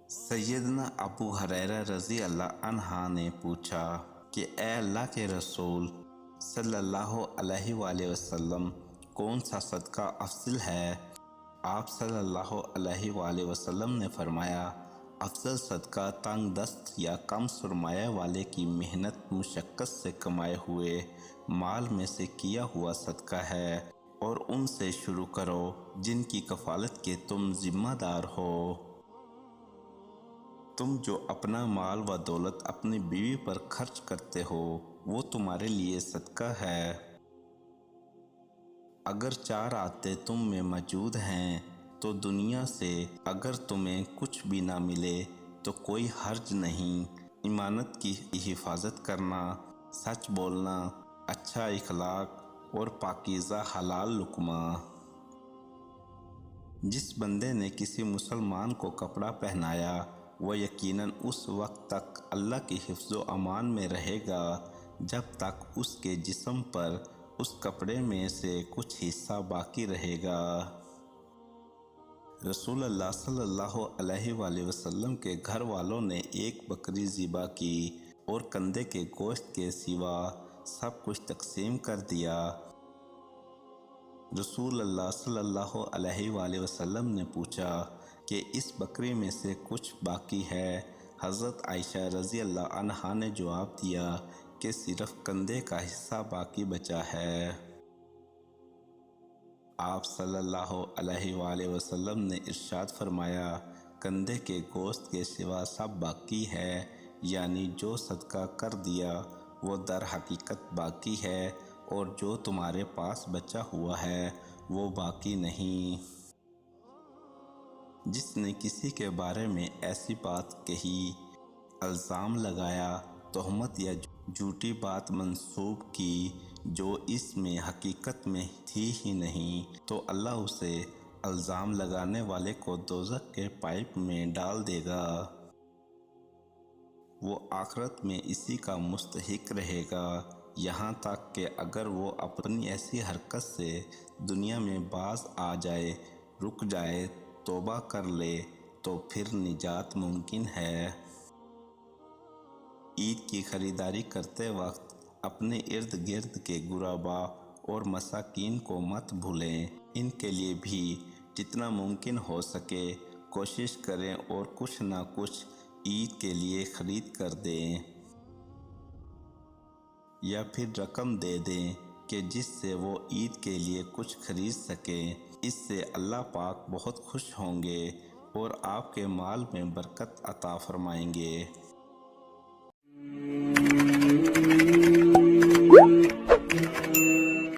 سیدنا ابو ہریرہ رضی اللہ عنہ نے پوچھا کہ اے اللہ کے رسول صلی اللہ علیہ وآلہ وسلم، کون سا صدقہ افضل ہے؟ آپ صلی اللہ علیہ وآلہ وسلم نے فرمایا، افضل صدقہ تنگ دست یا کم سرمایہ والے کی محنت مشقت سے کمائے ہوئے مال میں سے کیا ہوا صدقہ ہے، اور ان سے شروع کرو جن کی کفالت کے تم ذمہ دار ہو۔ تم جو اپنا مال و دولت اپنی بیوی پر خرچ کرتے ہو وہ تمہارے لیے صدقہ ہے۔ اگر 4 عادتیں تم میں موجود ہیں تو دنیا سے اگر تمہیں کچھ بھی نہ ملے تو کوئی حرج نہیں۔ امانت کی حفاظت کرنا، سچ بولنا، اچھا اخلاق اور پاکیزہ حلال لقمہ۔ جس بندے نے کسی مسلمان کو کپڑا پہنایا وہ یقیناً اس وقت تک اللہ کی حفظ و امان میں رہے گا جب تک اس کے جسم پر اس کپڑے میں سے کچھ حصہ باقی رہے گا۔ رسول اللہ صلی اللہ علیہ وآلہ وسلم کے گھر والوں نے ایک بکری ذبح کی اور کندھے کے گوشت کے سوا سب کچھ تقسیم کر دیا۔ رسول اللہ صلی اللہ علیہ وآلہ وسلم نے پوچھا کہ اس بکری میں سے کچھ باقی ہے؟ حضرت عائشہ رضی اللہ عنہا نے جواب دیا کہ صرف کندھے کا حصہ باقی بچا ہے۔ آپ صلی اللہ علیہ وآلہ وسلم نے ارشاد فرمایا، کندھے کے گوشت کے سوا سب باقی ہے، یعنی جو صدقہ کر دیا وہ در حقیقت باقی ہے، اور جو تمہارے پاس بچا ہوا ہے وہ باقی نہیں۔ جس نے کسی کے بارے میں ایسی بات کہی، الزام لگایا، تہمت یا جھوٹی بات منسوب کی جو اس میں حقیقت میں تھی ہی نہیں، تو اللہ اسے الزام لگانے والے کو دوزخ کے پائپ میں ڈال دے گا۔ وہ آخرت میں اسی کا مستحق رہے گا، یہاں تک کہ اگر وہ اپنی ایسی حرکت سے دنیا میں باز آ جائے، رک جائے، توبہ کر لے تو پھر نجات ممکن ہے۔ عید کی خریداری کرتے وقت اپنے ارد گرد کے غربا اور مساکین کو مت بھولیں، ان کے لیے بھی جتنا ممکن ہو سکے کوشش کریں اور کچھ نہ کچھ عید کے لیے خرید کر دیں، یا پھر رقم دے دیں کہ جس سے وہ عید کے لیے کچھ خرید سکیں۔ اس سے اللہ پاک بہت خوش ہوں گے اور آپ کے مال میں برکت عطا فرمائیں گے۔